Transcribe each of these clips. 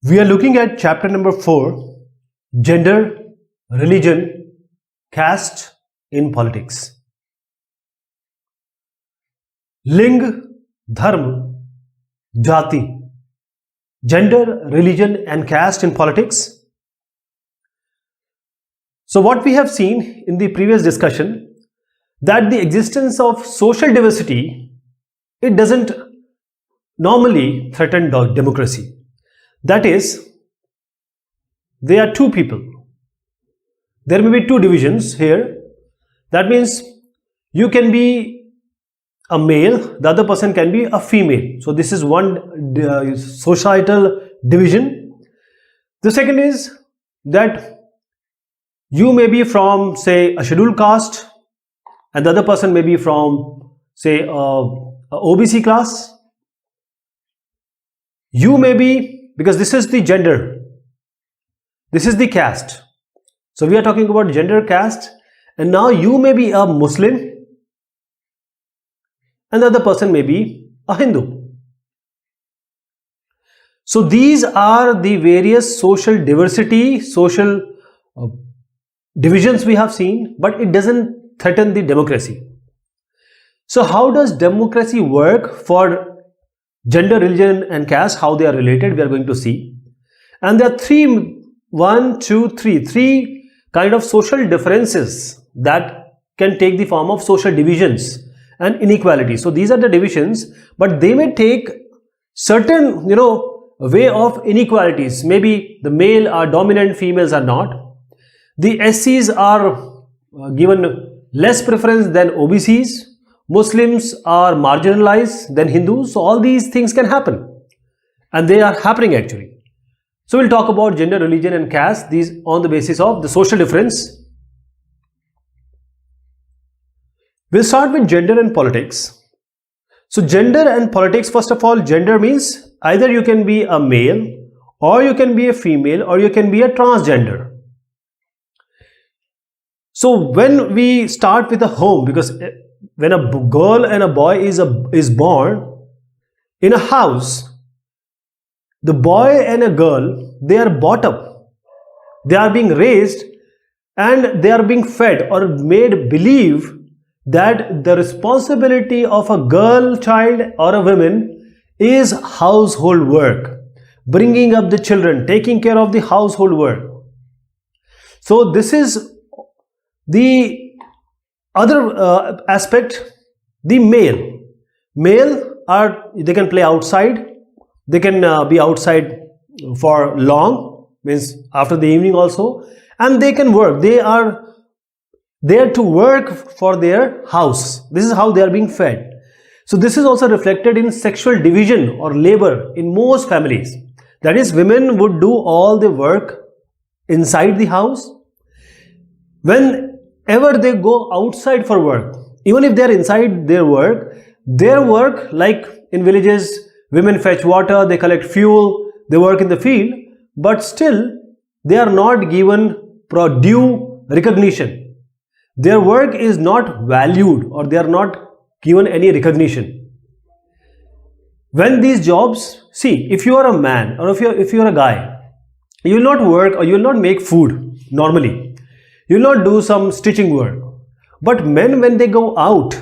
We are looking at chapter number 4, Gender, Religion, Caste in Politics. लिंग, धर्म, जाति, gender, religion and caste in politics. So what we have seen in the previous discussion, that the existence of social diversity, it doesn't normally threaten democracy. That is, there are two people. There may be two divisions here. That means you can be a male, the other person can be a female. So this is one societal division. The second is that you may be from, say, a scheduled caste, and the other person may be from, say, a OBC class. You may be, because this is the gender, this is the caste. So we are talking about gender, caste, and now you may be a Muslim and the other person may be a Hindu. So these are the various social diversity, social divisions we have seen, but it doesn't threaten the democracy. So how does democracy work for gender, religion and caste, how they are related, we are going to see. And there are three kind of social differences that can take the form of social divisions and inequality. So these are the divisions, but they may take certain, way of inequalities. Maybe the male are dominant, females are not. The SCs are given less preference than OBCs. Muslims are marginalized than Hindus. So all these things can happen, and they are happening actually. So we'll talk about gender, religion and caste, these on the basis of the social difference. We'll start with gender and politics. So gender and politics, first of all, gender means either you can be a male or you can be a female or you can be a transgender. So when we start with a home, because when a girl and a boy is born in a house, the boy and a girl, they are brought up, they are being raised and they are being fed or made believe that the responsibility of a girl child or a woman is household work, bringing up the children, taking care of the household work. So this is the other aspect. The male they can play outside, they can be outside for long, means after the evening also, and they can work. They are there to work for their house. This is how they are being fed. So this is also reflected in sexual division or labor in most families. That is, women would do all the work inside the house. Whenever they go outside for work, even if they are inside their work, like in villages, women fetch water, they collect fuel, they work in the field, but still they are not given due recognition. Their work is not valued or they are not given any recognition. When these jobs, see, if you are a man or if you are a guy, you will not work or you will not make food normally. You will not do some stitching work. But men, when they go out,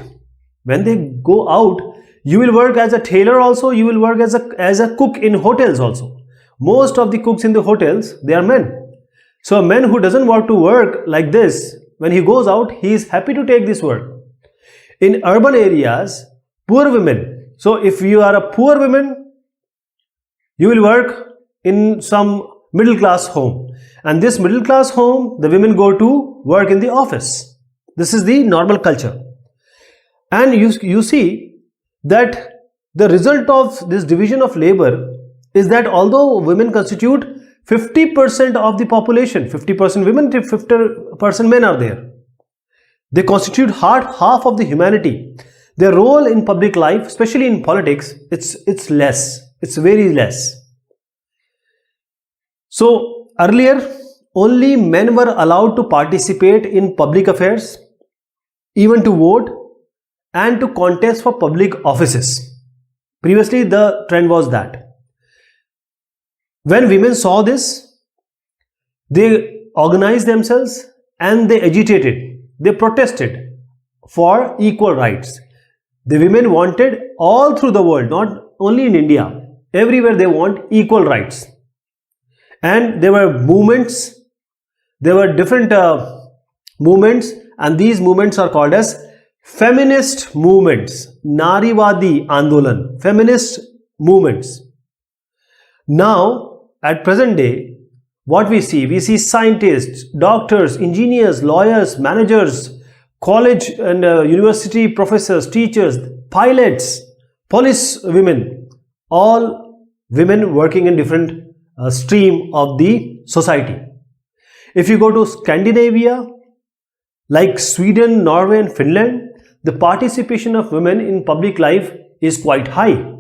you will work as a tailor also, you will work as a cook in hotels also. Most of the cooks in the hotels, they are men. So a man who doesn't want to work like this, when he goes out, he is happy to take this work. In urban areas, poor women. So if you are a poor woman, you will work in some middle class home. And this middle class home, the women go to work in the office. This is the normal culture. And you see that the result of this division of labor is that although women constitute 50% of the population, 50% women, 50% men are there. They constitute half of the humanity. Their role in public life, especially in politics, it's less. It's very less. So earlier, only men were allowed to participate in public affairs, even to vote and to contest for public offices. Previously, the trend was that. When women saw this, they organized themselves and they agitated, they protested for equal rights. The women wanted all through the world, not only in India, everywhere they want equal rights. And there were movements, there were different movements, and these movements are called as feminist movements, Narivadi Andolan, feminist movements. Now, at present day, what we see scientists, doctors, engineers, lawyers, managers, college and university professors, teachers, pilots, police women, all women working in different stream of the society. If you go to Scandinavia, like Sweden, Norway and Finland, the participation of women in public life is quite high.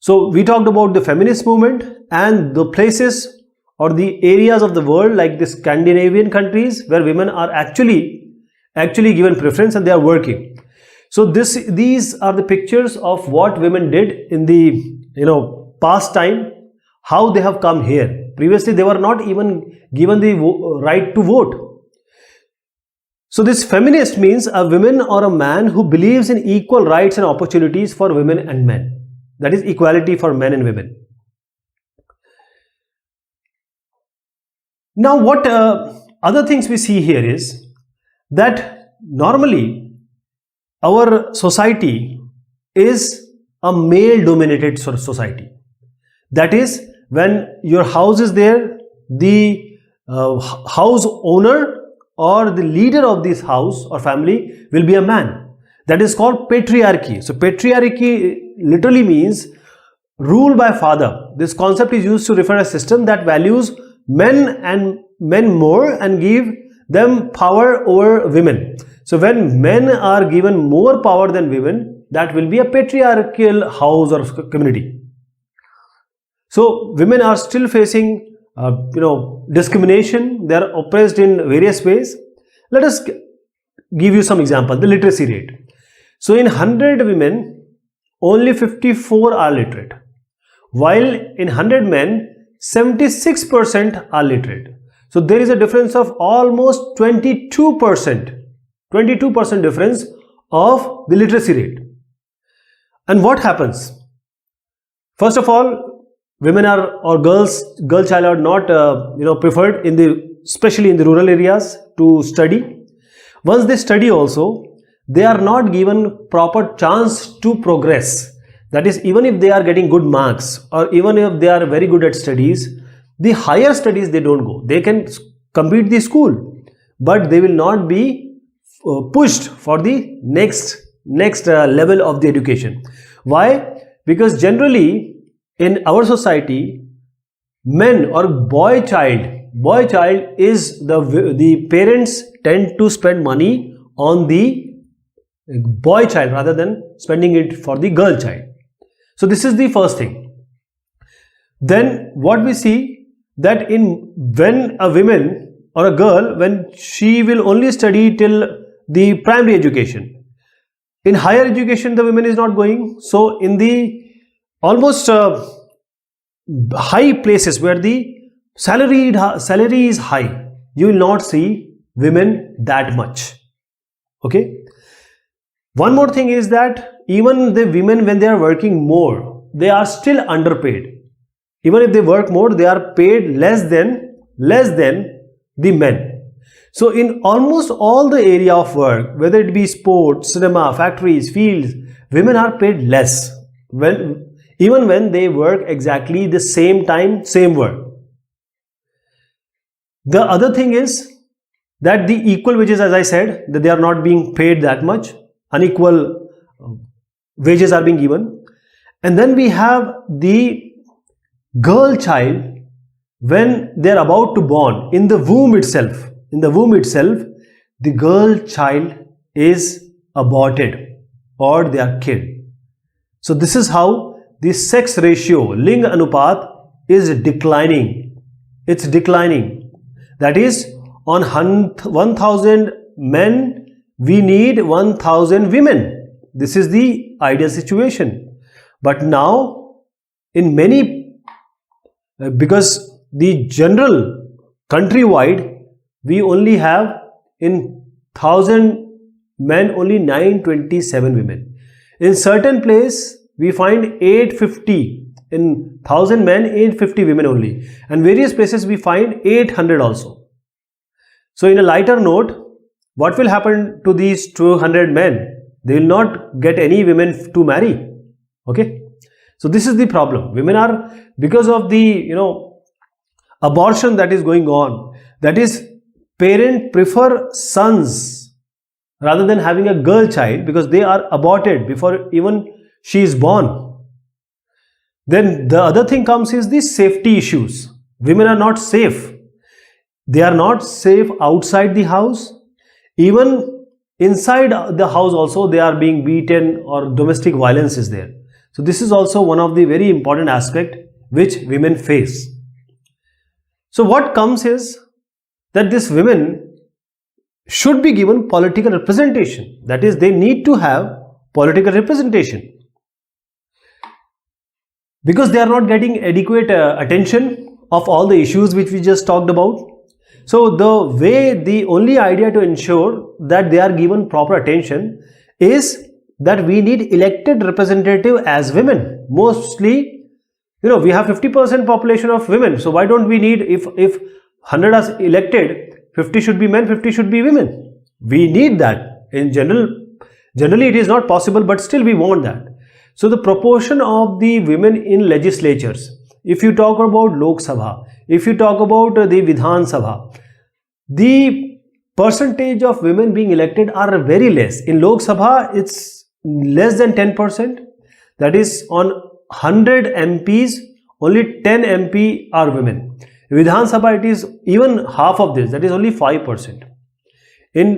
So we talked about the feminist movement and the places or the areas of the world like the Scandinavian countries where women are actually given preference and they are working. So these are the pictures of what women did in the past time, how they have come here. Previously they were not even given the right to vote. So this feminist means a woman or a man who believes in equal rights and opportunities for women and men. That is equality for men and women. Now what other things we see here is that normally our society is a male dominated society. That is, when your house is there, the house owner or the leader of this house or family will be a man. That is called patriarchy. So patriarchy literally means rule by father. This concept is used to refer to a system that values men more and give them power over women. So when men are given more power than women, that will be a patriarchal house or community. So women are still facing discrimination. They are oppressed in various ways. Let us give you some example. The literacy rate. So in 100 women, only 54 are literate, while in 100 men, 76% are literate. So there is a difference of almost 22% difference of the literacy rate. And what happens? First of all, women or girl child are not preferred especially in the rural areas to study. Once they study also, they are not given proper chance to progress. That is, even if they are getting good marks or even if they are very good at studies, the higher studies they don't go. They can complete the school, but they will not be pushed for the next level of the education. Why? Because generally in our society, men or boy child is the parents tend to spend money on the boy child rather than spending it for the girl child. So this is the first thing. Then what we see that when a woman or a girl, when she will only study till the primary education, in higher education the women is not going. So in the almost high places where the salary is high, you will not see women that much. Okay. One more thing is that even the women, when they are working more, they are still underpaid. Even if they work more, they are paid less than the men. So in almost all the area of work, whether it be sports, cinema, factories, fields, women are paid less even when they work exactly the same time, same work. The other thing is that the equal wages, as I said, that they are not being paid that much. Unequal wages are being given. And then we have the girl child, when they are about to born, in the womb itself, the girl child is aborted or they are killed. So this is how the sex ratio, Ling Anupat, is declining. It's declining. That is, on 1000 men, we need 1000 women. This is the ideal situation. But now, in many, because the general countrywide, we only have in 1000 men only 927 women. In certain place we find 850, in 1000 men 850 women only, and various places we find 800 also. So in a lighter note, what will happen to these 200 men? They will not get any women to marry. Okay, so this is the problem. Women are, because of the abortion that is going on, that is, parents prefer sons rather than having a girl child, because they are aborted before even she is born. Then the other thing comes is the safety issues. Women are not safe. They are not safe outside the house. Even inside the house also they are being beaten, or domestic violence is there. So this is also one of the very important aspect which women face. So what comes is that these women should be given political representation. That is, they need to have political representation, because they are not getting adequate attention of all the issues which we just talked about. So the only idea to ensure that they are given proper attention is that we need elected representative as women. Mostly, we have 50% population of women. So why don't we need, if 100 are elected, 50 should be men, 50 should be women. We need that. In generally it is not possible, but still we want that. So the proportion of the women in legislatures, if you talk about Lok Sabha, if you talk about the Vidhan Sabha, the percentage of women being elected are very less. In Lok Sabha, it's less than 10%. That is, on 100 MPs, only 10 MP are women. Vidhan Sabha, it is even half of this, that is only 5%. In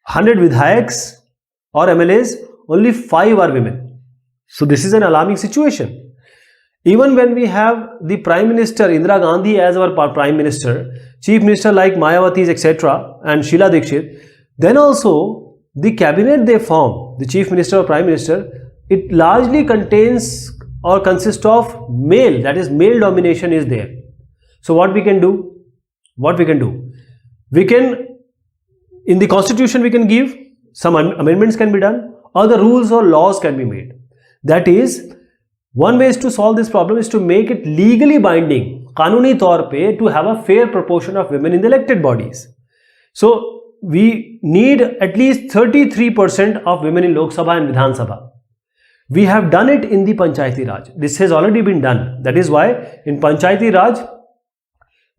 100 Vidhayaks or MLAs, only 5 are women. So this is an alarming situation. Even when we have the Prime Minister Indira Gandhi as our Prime Minister, Chief Minister like Mayawati etc. and Sheila Dikshit, then also the cabinet they form, the Chief Minister or Prime Minister, it largely contains or consists of male, that is, male domination is there. So what we can do? We can, in the constitution we can give, some amendments can be done, or the rules or laws can be made. That is, one way is to solve this problem is to make it legally binding, kanuni taur pe, to have a fair proportion of women in the elected bodies. So we need at least 33% of women in Lok Sabha and Vidhan Sabha. We have done it in the Panchayati Raj. This has already been done. That is why in Panchayati Raj,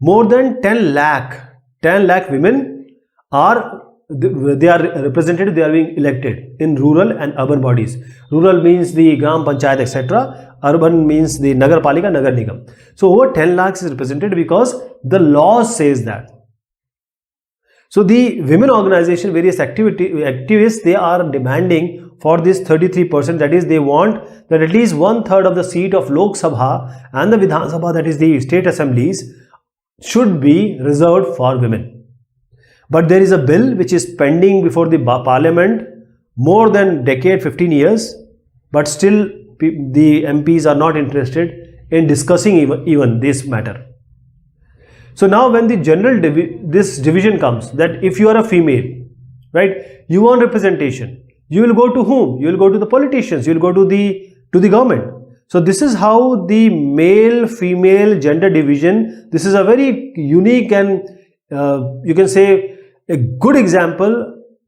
more than 10 lakh women are represented, they are being elected in rural and urban bodies. Rural means the Gram Panchayat etc. Urban means the Nagar Palika, Nagar Nigam. So over 10 lakhs is represented because the law says that. So the women organization, various activists, they are demanding for this 33%, that is, they want that at least 1/3 of the seat of Lok Sabha and the Vidhan Sabha, that is the state assemblies, should be reserved for women. But there is a bill which is pending before the parliament more than decade, 15 years, but still the MPs are not interested in discussing even this matter. So now when the general this division comes, that if you are a female, right, you want representation, you will go to whom? You will go to the politicians, you will go to the government. So this is how the male-female gender division, this is a very unique and you can say a good example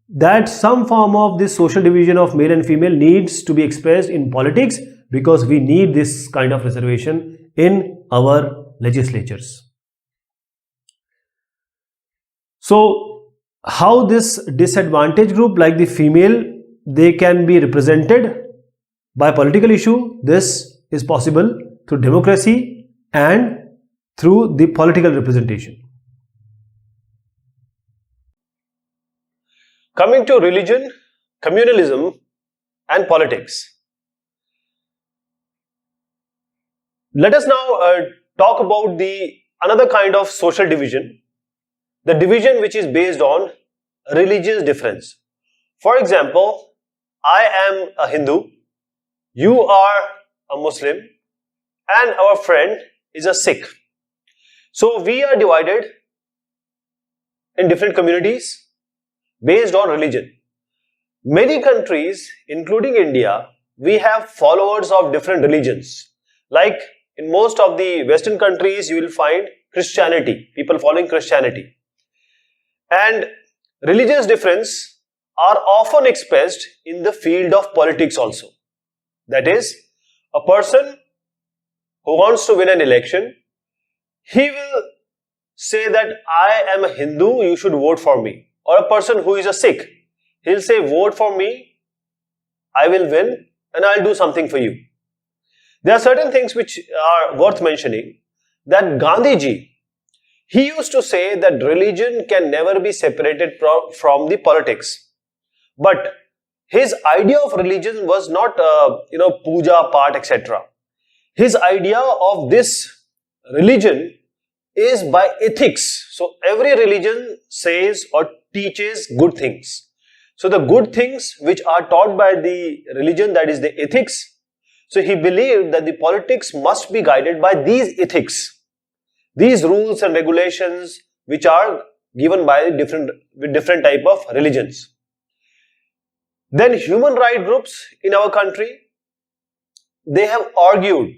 that some form of this social division of male and female needs to be expressed in politics, because we need this kind of reservation in our legislatures. So how this disadvantaged group like the female, they can be represented by political issue? This is possible through democracy and through the political representation. Coming to religion, communalism and politics. Let us now talk about another kind of social division, the division which is based on religious difference. For example, I am a Hindu, you are a Muslim, and our friend is a Sikh. So we are divided in different communities based on religion. Many countries, including India, we have followers of different religions. Like in most of the Western countries, you will find Christianity, people following Christianity. And religious difference are often expressed in the field of politics also. That is, a person who wants to win an election, he will say that I am a Hindu, you should vote for me. Or a person who is a Sikh, he'll say vote for me, I will win and I'll do something for you. There are certain things which are worth mentioning, that Gandhiji, he used to say that religion can never be separated from the politics. But his idea of religion was not, puja, part, etc. His idea of this religion is by ethics. So every religion says or teaches good things. So the good things which are taught by the religion, that is the ethics. So he believed that the politics must be guided by these ethics, these rules and regulations which are given by different type of religions. Then human rights groups in our country, they have argued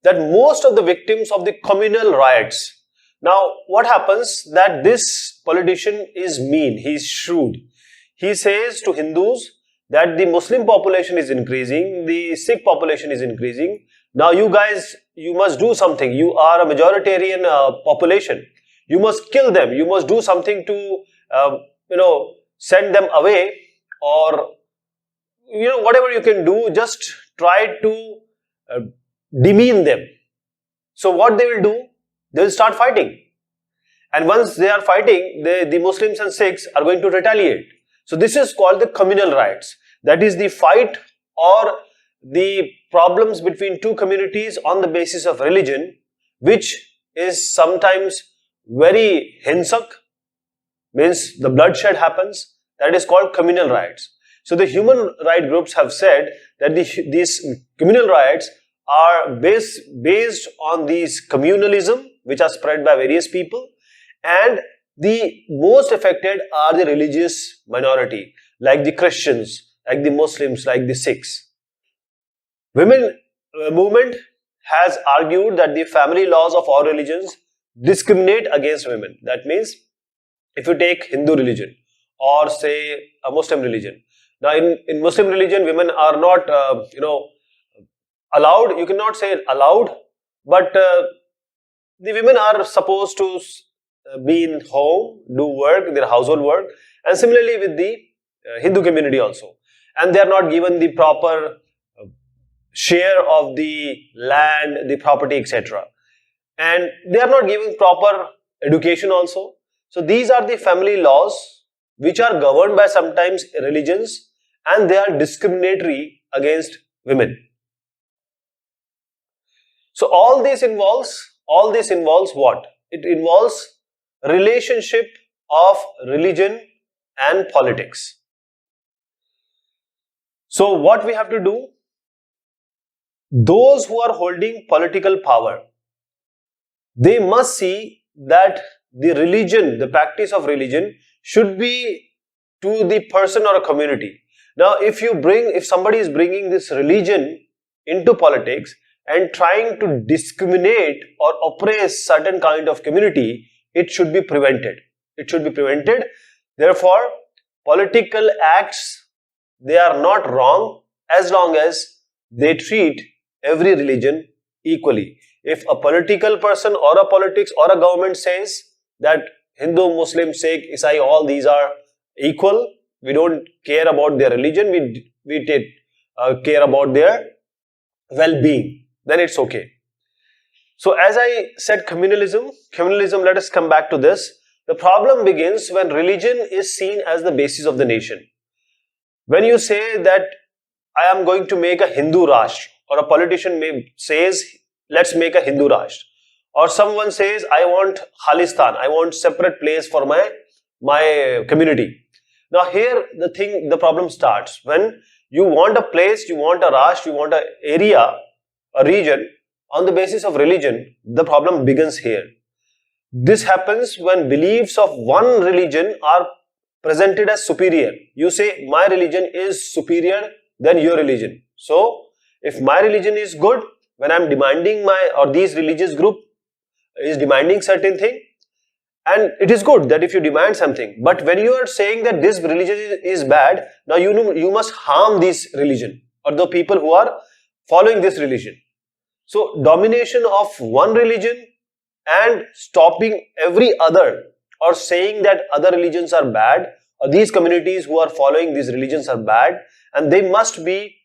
that most of the victims of the communal riots. Now, what happens that this politician is mean, he is shrewd. He says to Hindus that the Muslim population is increasing, the Sikh population is increasing. Now, you guys, you must do something. You are a majoritarian population. You must kill them. You must do something to, send them away, or, whatever you can do, just try to demean them. So what they will do? They will start fighting. And once they are fighting, the Muslims and Sikhs are going to retaliate. So this is called the communal riots. That is the fight or the problems between two communities on the basis of religion, which is sometimes very hinsak, means the bloodshed happens. That is called communal riots. So the human rights groups have said that these communal riots are based on these communalism which are spread by various people, and the most affected are the religious minority, like the Christians, like the Muslims, like the Sikhs. Women movement has argued that the family laws of all religions discriminate against women. That means if you take Hindu religion or say a Muslim religion. Now in Muslim religion, women are not, allowed. You cannot say allowed, but the women are supposed to be in home, do work, their household work, and similarly with the Hindu community also. And they are not given the proper share of the land, the property, etc. And they are not given proper education also. So these are the family laws which are governed by sometimes religions, and they are discriminatory against women. So all this involves what? It involves relationship of religion and politics. So what we have to do? Those who are holding political power, they must see that the religion, the practice of religion should be to the person or a community. Now, if somebody is bringing this religion into politics and trying to discriminate or oppress certain kind of community, it should be prevented. It should be prevented. Therefore, political acts, they are not wrong as long as they treat every religion equally. If a political person or a politics or a government says that Hindu, Muslim, Sikh, Isai, all these are equal, we don't care about their religion, we care about their well-being, then it's okay. So as I said, communalism, let us come back to this. The problem begins when religion is seen as the basis of the nation. When you say that I am going to make a Hindu Rashtra, or a politician says, let's make a Hindu Rashtra, or someone says, I want Khalistan, I want separate place for my community. Now here the problem starts when you want a place, you want a Rashtra, you want an area, a region, on the basis of religion, the problem begins here. This happens when beliefs of one religion are presented as superior. You say, my religion is superior than your religion. So, if my religion is good, when I am demanding these religious group is demanding certain thing, and it is good that if you demand something, but when you are saying that this religion is bad, now you must harm this religion or the people who are following this religion. So domination of one religion and stopping every other, or saying that other religions are bad, or these communities who are following these religions are bad and they must be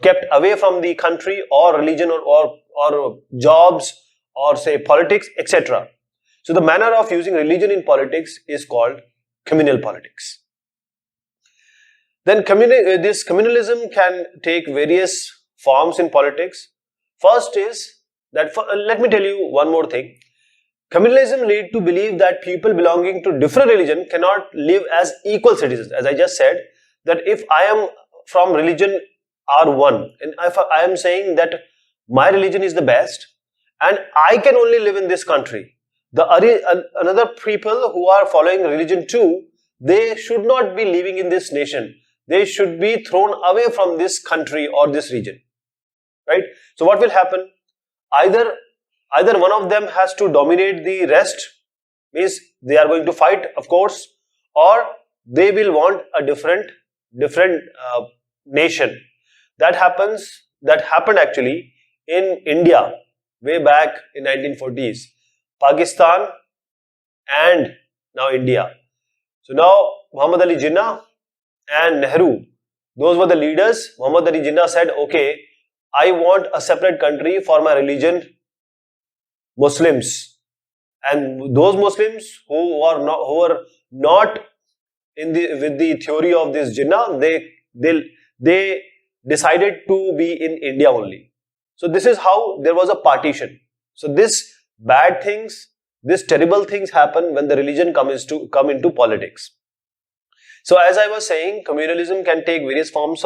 kept away from the country or religion or jobs or say politics, etc. So the manner of using religion in politics is called communal politics. Then this communalism can take various forms in politics. First is that, let me tell you one more thing. Communalism leads to believe that people belonging to different religion cannot live as equal citizens. As I just said, that if I am from religion R1 and if I am saying that my religion is the best and I can only live in this country, another people who are following religion 2, they should not be living in this nation. They should be thrown away from this country or this region. Right? So what will happen? Either one of them has to dominate the rest, means they are going to fight, of course, or they will want a different nation. That happened actually in India way back in 1940s. Pakistan and now India. So now Muhammad Ali Jinnah and Nehru, those were the leaders. Muhammad Ali Jinnah said, okay, I want a separate country for my religion, Muslims. And those Muslims who are not with the theory of this Jinnah, they decided to be in India only. So this is how there was a partition. So this bad things, these terrible things happen when the religion come into politics. So as I was saying, communalism can take various forms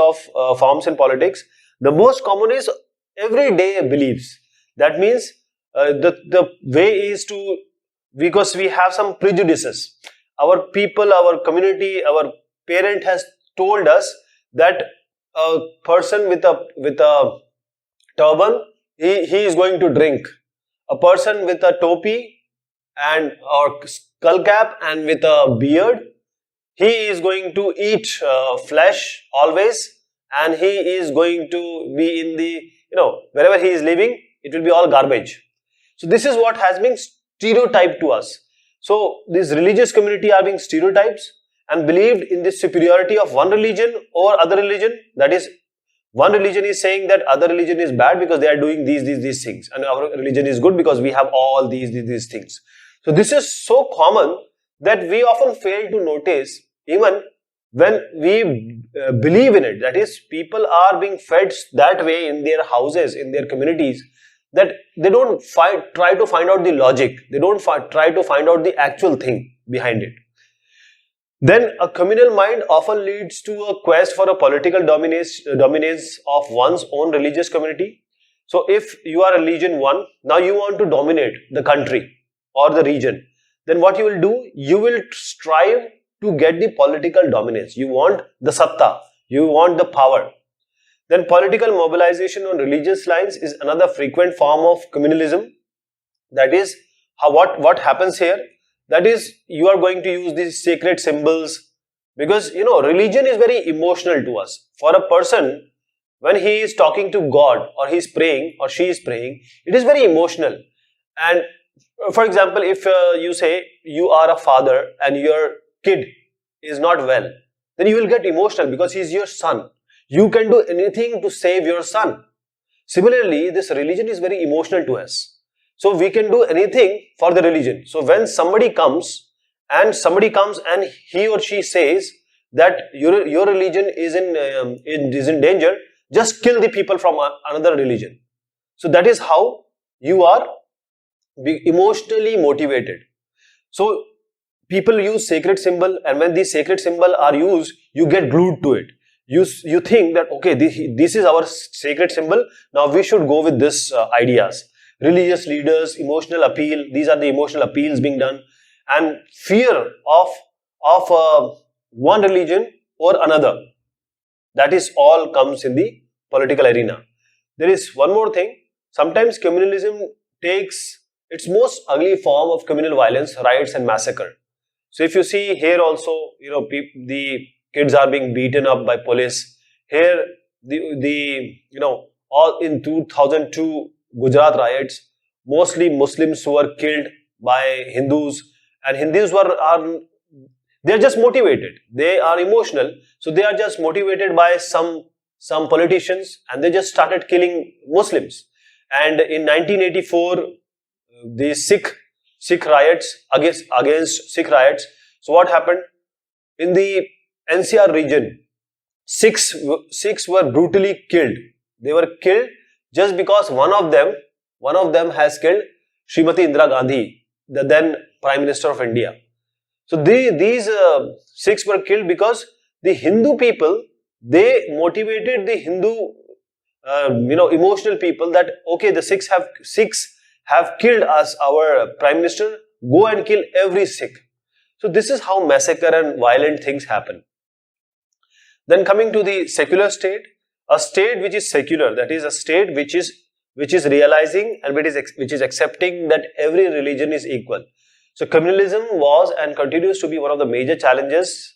in politics. The most common is everyday beliefs. That means the way is to, because we have some prejudices. Our people, our community, our parent has told us that a person with a turban, he is going to drink. A person with a topi or skull cap and with a beard, he is going to eat flesh always, and he is going to be in the, wherever he is living, it will be all garbage. So this is what has been stereotyped to us. So this religious community are being stereotypes and believed in the superiority of one religion over other religion. That is, one religion is saying that other religion is bad because they are doing these things, and our religion is good because we have all these things. So this is so common that we often fail to notice even when we believe in it. That is, people are being fed that way in their houses, in their communities, that they don't try to find out the logic. They don't try to find out the actual thing behind it. Then a communal mind often leads to a quest for a political dominance of one's own religious community. So if you are religion 1, now you want to dominate the country or the region, then what you will do? You will strive to get the political dominance. You want the satta, you want the power. Then political mobilization on religious lines is another frequent form of communalism. That is, what happens here? That is, you are going to use these sacred symbols, because religion is very emotional to us. For a person, when he is talking to God or he is praying or she is praying, it is very emotional. And for example, if you say you are a father and your kid is not well, then you will get emotional because he is your son. You can do anything to save your son. Similarly, this religion is very emotional to us. So we can do anything for the religion. So when somebody comes and he or she says that your religion is in danger, just kill the people from another religion. So that is how you are emotionally motivated. So people use sacred symbol, and when these sacred symbol are used, you get glued to it. You think that, okay, this is our sacred symbol, now we should go with this ideas. religious leaders, emotional appeal. These are the emotional appeals being done, and fear of one religion or another. That is all comes in the political arena. There is one more thing. Sometimes communalism takes its most ugly form of communal violence, riots and massacre. So if you see here also, the kids are being beaten up by police. Here, all in 2002 Gujarat riots, mostly Muslims were killed by Hindus, and Hindus they're just motivated. They are emotional, so they are just motivated by some politicians, and they just started killing Muslims. And in 1984, the Sikh riots against Sikh riots. So what happened in the NCR region? Sikhs were brutally killed. They were killed just because one of them has killed Srimati Indira Gandhi, the then Prime Minister of India. So these Sikhs were killed because the Hindu people, they motivated the Hindu emotional people that okay, the Sikhs have killed us, our Prime Minister, go and kill every Sikh. So this is how massacre and violent things happen. Then coming to the secular state, a state which is secular, that is a state which is realizing and which is accepting that every religion is equal. So communalism was and continues to be one of the major challenges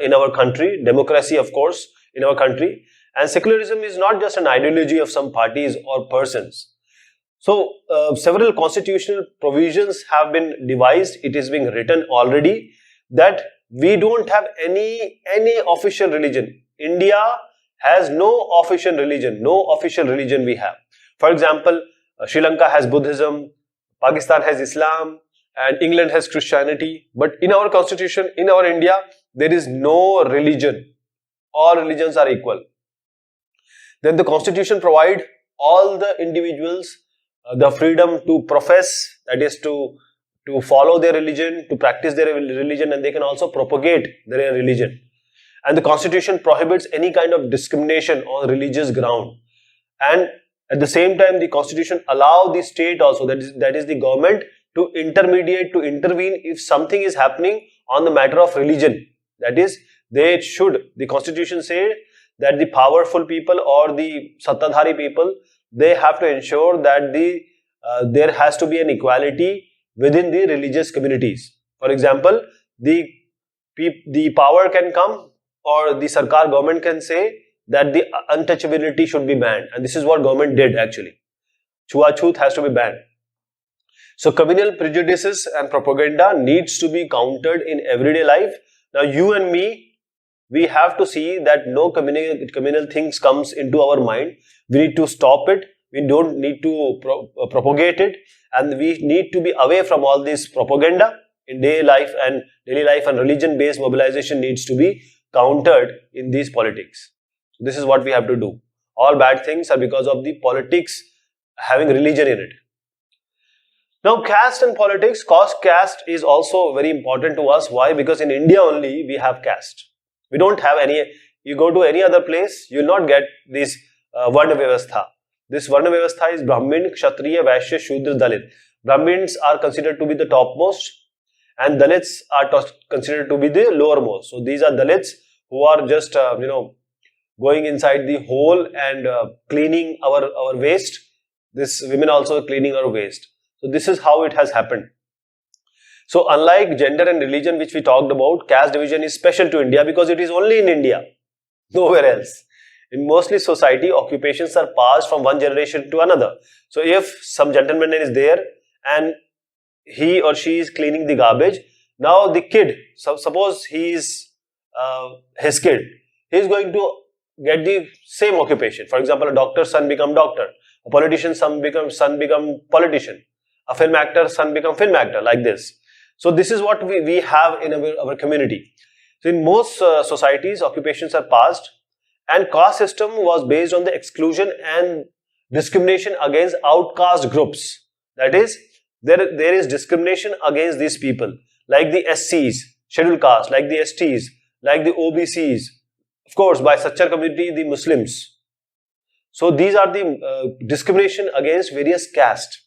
in our country, democracy of course in our country, and secularism is not just an ideology of some parties or persons. So several constitutional provisions have been devised, it is being written already that we don't have any official religion. India has no official religion we have. For example, Sri Lanka has Buddhism, Pakistan has Islam, and England has Christianity. But in our constitution, in our India, there is no religion. All religions are equal. Then the constitution provides all the individuals the freedom to profess, that is to follow their religion, to practice their religion, and they can also propagate their religion. And the constitution prohibits any kind of discrimination on religious ground. And at the same time, the constitution allows the state also, that is the government, to intervene if something is happening on the matter of religion. That is, the constitution say that the powerful people or the sattadhari people, they have to ensure that there has to be an equality within the religious communities. For example, the power can come, or the Sarkar government can say that the untouchability should be banned, and this is what government did actually. Chhuachut has to be banned. So communal prejudices and propaganda needs to be countered in everyday life. Now you and me, we have to see that no communal things comes into our mind. We need to stop it. We don't need to propagate it, and we need to be away from all this propaganda in daily life, and religion-based mobilization needs to be countered in these politics. So this is what we have to do. All bad things are because of the politics having religion in it. Now, caste and politics. Caste is also very important to us. Why? Because in India only we have caste. We don't have any. You go to any other place, you will not get this Varna Vyavastha. This Varna Vyavastha is Brahmin, Kshatriya, Vaishya, Shudra, Dalit. Brahmins are considered to be the topmost, and Dalits are considered to be the lowermost. So these are Dalits who are just going inside the hole and cleaning our waste. This women also cleaning our waste. So this is how it has happened. So unlike gender and religion which we talked about, caste division is special to India because it is only in India, nowhere else. In mostly society, occupations are passed from one generation to another. So if some gentleman is there and he or she is cleaning the garbage, now the kid, suppose he is his kid, he is going to get the same occupation. For example, a doctor's son become doctor, a politician's son become politician, a film actor's son become film actor, like this. So this is what we have in our community. So in most societies, occupations are passed, and caste system was based on the exclusion and discrimination against outcast groups. That is, there is discrimination against these people, like the SCs, scheduled caste, like the STs, like the OBCs, of course by Sachar community, the Muslims. So these are the discrimination against various castes.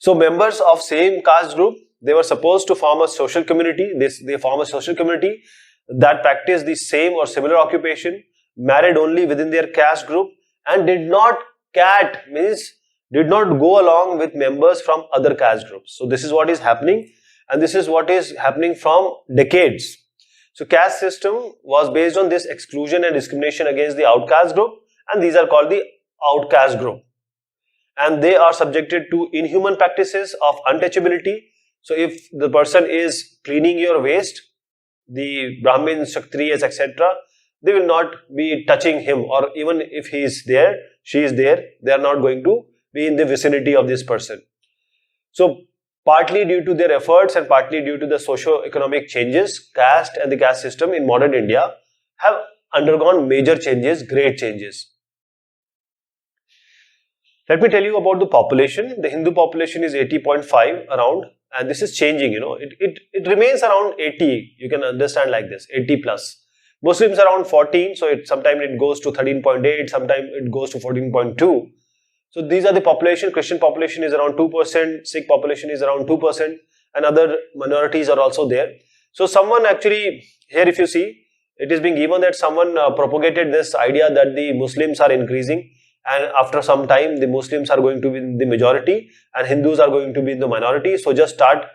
So members of same caste group, they were supposed to form a social community. They form a social community that practiced the same or similar occupation, married only within their caste group, and did not means did not go along with members from other caste groups. So this is what is happening, and this is what is happening from decades. So caste system was based on this exclusion and discrimination against the outcast group, and these are called the outcast group. And they are subjected to inhuman practices of untouchability. So if the person is cleaning your waste, the Brahmins, Kshatriyas, etc., they will not be touching him, or even if he is there, she is there, they are not going to be in the vicinity of this person. So partly due to their efforts and partly due to the socio-economic changes, caste and the caste system in modern India have undergone major changes, great changes. Let me tell you about the population. The Hindu population is 80.5 around, and this is changing, it remains around 80, you can understand like this, 80 plus. Muslims around 14, so sometimes it goes to 13.8, sometimes it goes to 14.2. So these are the population. Christian population is around 2%, Sikh population is around 2%, and other minorities are also there. So someone actually, here if you see, it is being given that someone propagated this idea that the Muslims are increasing, and after some time the Muslims are going to be in the majority and Hindus are going to be in the minority. So just start,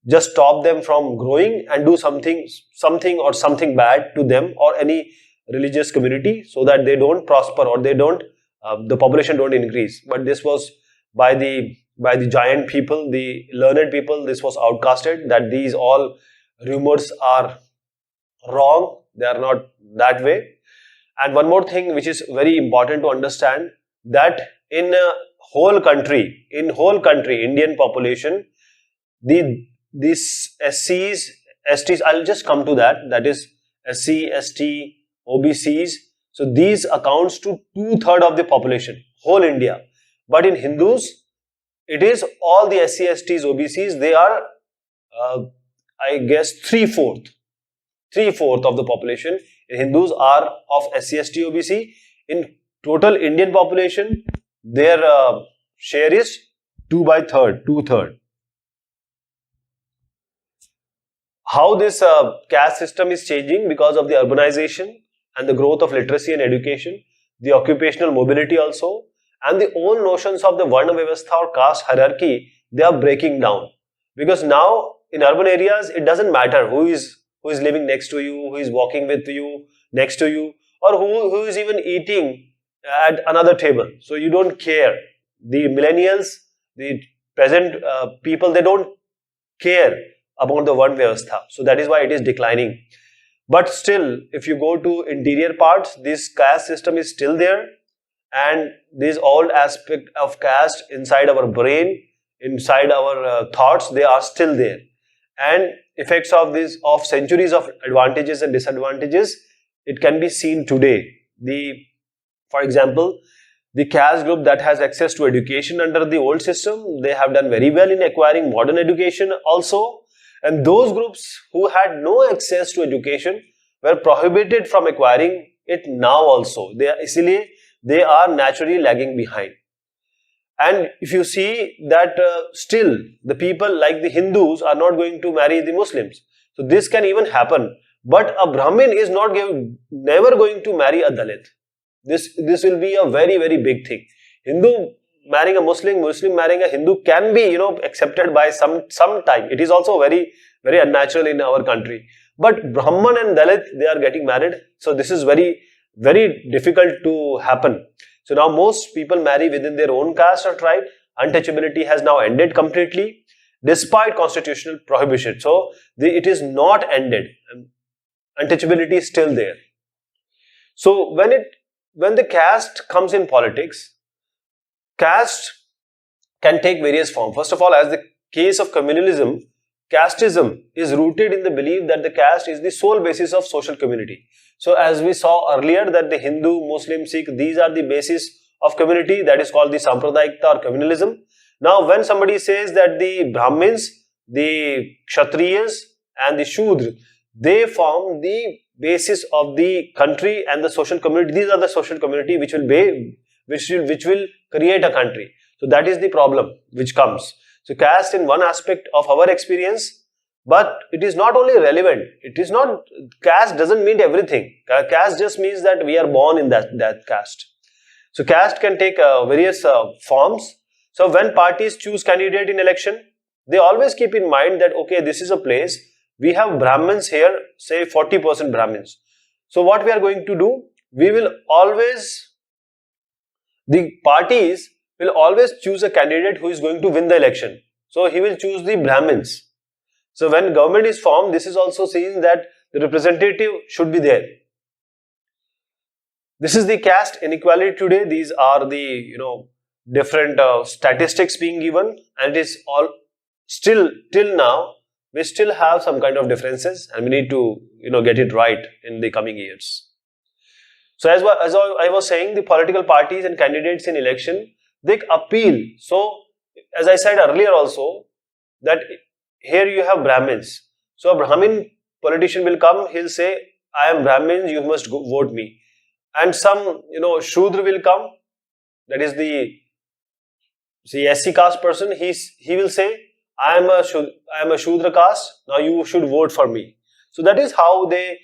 just stop them from growing and do something bad to them or any religious community, so that they don't prosper or they don't, the population don't increase. But this was by the giant people, the learned people, this was outcasted, that these all rumors are wrong, they are not that way. And one more thing which is very important to understand, that in whole country, Indian population, these SCs, STs, I'll just come to that is SC, ST, OBCs. So these accounts to 2/3 of the population, whole India. But in Hindus, it is all the SC, STs, OBCs, they are, I guess, 3/4 of the population. Hindus are of SC, ST, OBC. In total Indian population, their share is 2/3. How this caste system is changing? Because of the urbanization and the growth of literacy and education, the occupational mobility also, and the old notions of the Varna Vyavastha or caste hierarchy, they are breaking down. Because now in urban areas, it doesn't matter who is living next to you, who is walking with you, next to you, or who is even eating at another table. So you don't care. The millennials, the present people, they don't care about the Varna Vyavastha. So that is why it is declining. But still, if you go to interior parts, this caste system is still there, and this old aspect of caste inside our brain, inside our thoughts, they are still there. And effects of centuries of advantages and disadvantages, it can be seen today. For example, the caste group that has access to education under the old system, they have done very well in acquiring modern education also. And those groups who had no access to education were prohibited from acquiring it now also. They are naturally lagging behind. And if you see that still the people like the Hindus are not going to marry the Muslims. So this can even happen. But a Brahmin is never going to marry a Dalit. This will be a very, very big thing. Hindu marrying a Muslim, Muslim marrying a Hindu can be, accepted by some time. It is also very, very unnatural in our country. But Brahman and Dalit, they are getting married. So this is very, very difficult to happen. So now most people marry within their own caste or tribe. Untouchability has now ended completely, despite constitutional prohibition. So it is not ended. Untouchability is still there. So when the caste comes in politics, caste can take various forms. First of all, as the case of communalism, casteism is rooted in the belief that the caste is the sole basis of social community. So as we saw earlier that the Hindu, Muslim, Sikh, these are the basis of community, that is called the Sampradayikta or communalism. Now when somebody says that the Brahmins, the Kshatriyas and the Shudra, they form the basis of the country and the social community, these are the social community which will create a country. So that is the problem which comes. So caste in one aspect of our experience, but it is not only relevant. It is not, caste doesn't mean everything. Caste just means that we are born in that caste. So caste can take various forms. So when parties choose candidate in election, they always keep in mind that, okay, this is a place, we have Brahmins here, say 40% Brahmins. So what we are going to do, we will always, the parties will always choose a candidate who is going to win the election. So he will choose the Brahmins. So when government is formed, this is also seen that the representative should be there. This is the caste inequality today. These are the different statistics being given, and it is all still till now we still have some kind of differences, and we need to get it right in the coming years. So as I was saying, the political parties and candidates in election, they appeal. So as I said earlier also, that here you have Brahmins. So a Brahmin politician will come, he'll say, I am Brahmin, you must vote me. And some Shudra will come, that is the SC caste person, he will say, I am a Shudra caste, now you should vote for me. So that is how they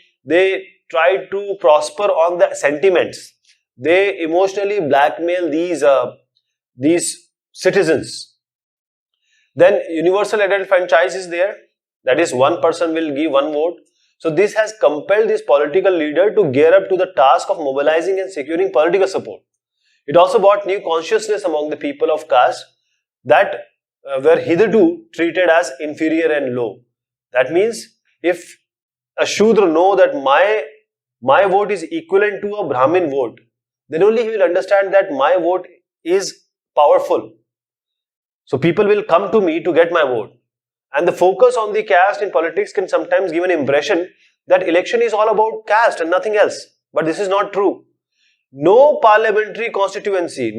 try to prosper on the sentiments. They emotionally blackmail these citizens. Then universal adult franchise is there, that is one person will give one vote. So this has compelled this political leader to gear up to the task of mobilizing and securing political support. It also brought new consciousness among the people of caste that were hitherto treated as inferior and low. That means if a Shudra know that my vote is equivalent to a Brahmin vote, then only he will understand that my vote is powerful. So people will come to me to get my vote. And the focus on the caste in politics can sometimes give an impression that election is all about caste and nothing else. But this is not true. No parliamentary constituency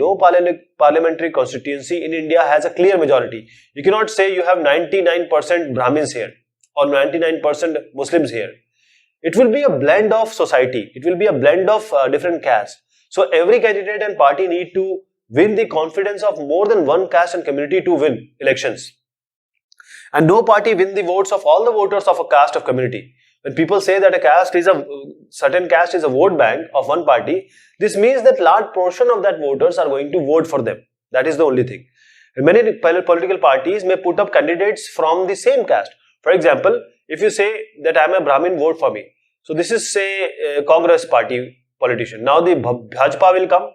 in India has a clear majority. You cannot say you have 99% Brahmins here or 99% Muslims here. It will be a blend of society. It will be a blend of different castes. So every candidate and party need to win the confidence of more than one caste and community to win elections. And no party win the votes of all the voters of a caste of community. When people say that certain caste is a vote bank of one party, this means that large portion of that voters are going to vote for them. That is the only thing. And many political parties may put up candidates from the same caste. For example, if you say that I am a Brahmin, vote for me. So this is say a Congress party politician. Now the Bhajpa will come.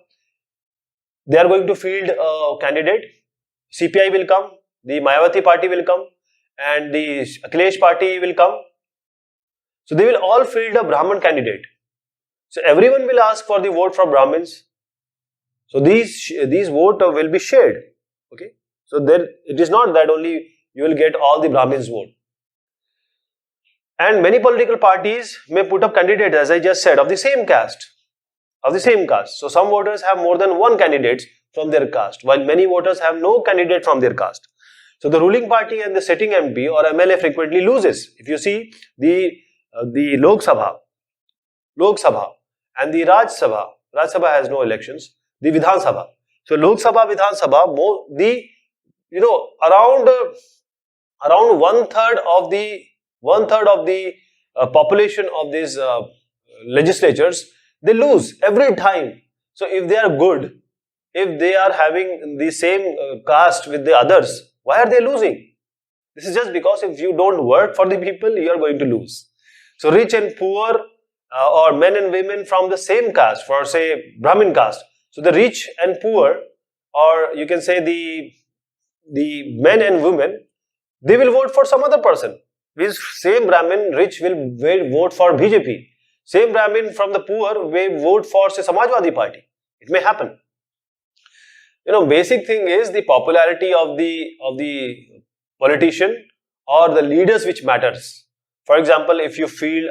They are going to field a candidate. CPI will come. The Mayawati party will come. And the Akhilesh party will come. So they will all field a Brahmin candidate. So everyone will ask for the vote from Brahmins. So these vote will be shared. Okay. So then it is not that only you will get all the Brahmins vote. And many political parties may put up candidates, as I just said, of the same caste. So some voters have more than one candidate from their caste, while many voters have no candidate from their caste. So the ruling party and the sitting MP or MLA frequently loses. If you see the Lok Sabha and the Raj Sabha has no elections. The Vidhan Sabha. So Lok Sabha, Vidhan Sabha, around one third of the population of these legislatures, they lose every time. So if they are good, if they are having the same caste with the others, why are they losing? This is just because if you don't work for the people, you are going to lose. So rich and poor or men and women from the same caste, for say Brahmin caste. So the rich and poor, or you can say the men and women, they will vote for some other person. This same Brahmin rich will vote for BJP. Same Brahmin from the poor will vote for say Samajwadi party. It may happen. Basic thing is the popularity of the politician or the leaders which matters. For example, if you feel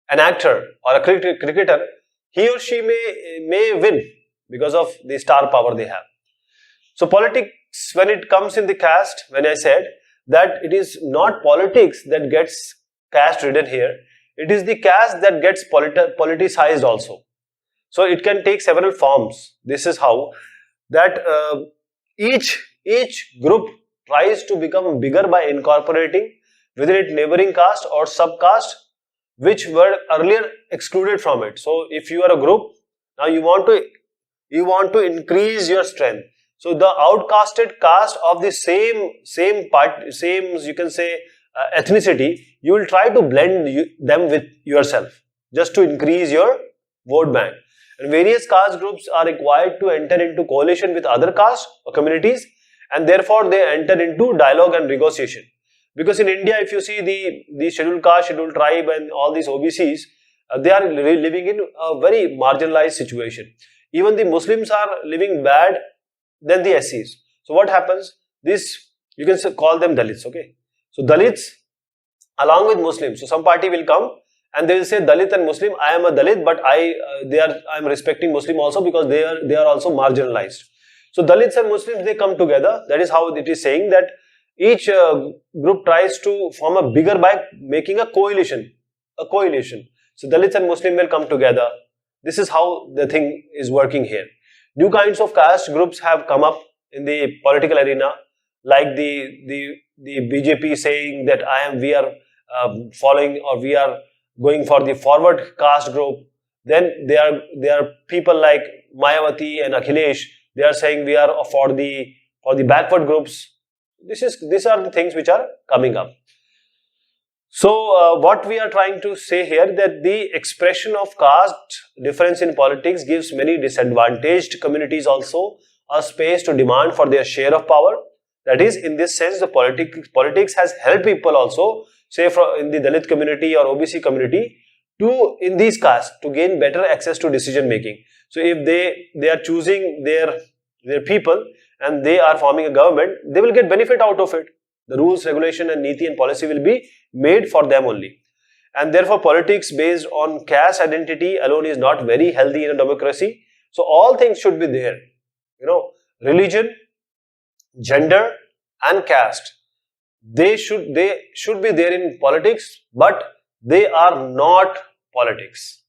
an actor or a cricketer, he or she may win because of the star power they have. So politics, when it comes in the caste, when I said that it is not politics that gets caste ridden here, it is the caste that gets politicized also. So it can take several forms. This is how that each group tries to become bigger by incorporating within it neighboring caste or subcaste which were earlier excluded from it. So if you are a group, now you want to increase your strength. So the outcasted caste of the same you can say ethnicity, you will try to blend them with yourself just to increase your vote bank. And various caste groups are required to enter into coalition with other caste or communities, and therefore they enter into dialogue and negotiation. Because in India, if you see the scheduled caste, scheduled tribe and all these OBCs, they are living in a very marginalized situation. Even the Muslims are living bad than the SCs. So what happens? This, you can call them Dalits, okay? So Dalits along with Muslims. So some party will come and they will say Dalit and Muslim, I am a Dalit, but I am respecting Muslim also because they are also marginalized. So Dalits and Muslims, they come together. That is how it is saying that each group tries to form a bigger by making a coalition. So Dalits and Muslim will come together. This is how the thing is working here. New kinds of caste groups have come up in the political arena, like the BJP saying that we are following, or we are going for the forward caste group. Then there are people like Mayawati and Akhilesh. They are saying we are for the backward groups. These are the things which are coming up. So what we are trying to say here, that the expression of caste difference in politics gives many disadvantaged communities also a space to demand for their share of power. That is, in this sense, the politics has helped people also, say in the Dalit community or OBC community, in these castes to gain better access to decision making. So if they are choosing their people and they are forming a government, they will get benefit out of it. The rules, regulation and niti and policy will be made for them only. And therefore politics based on caste identity alone is not very healthy in a democracy. So all things should be there. Religion, gender and caste, they should be there in politics, but they are not politics.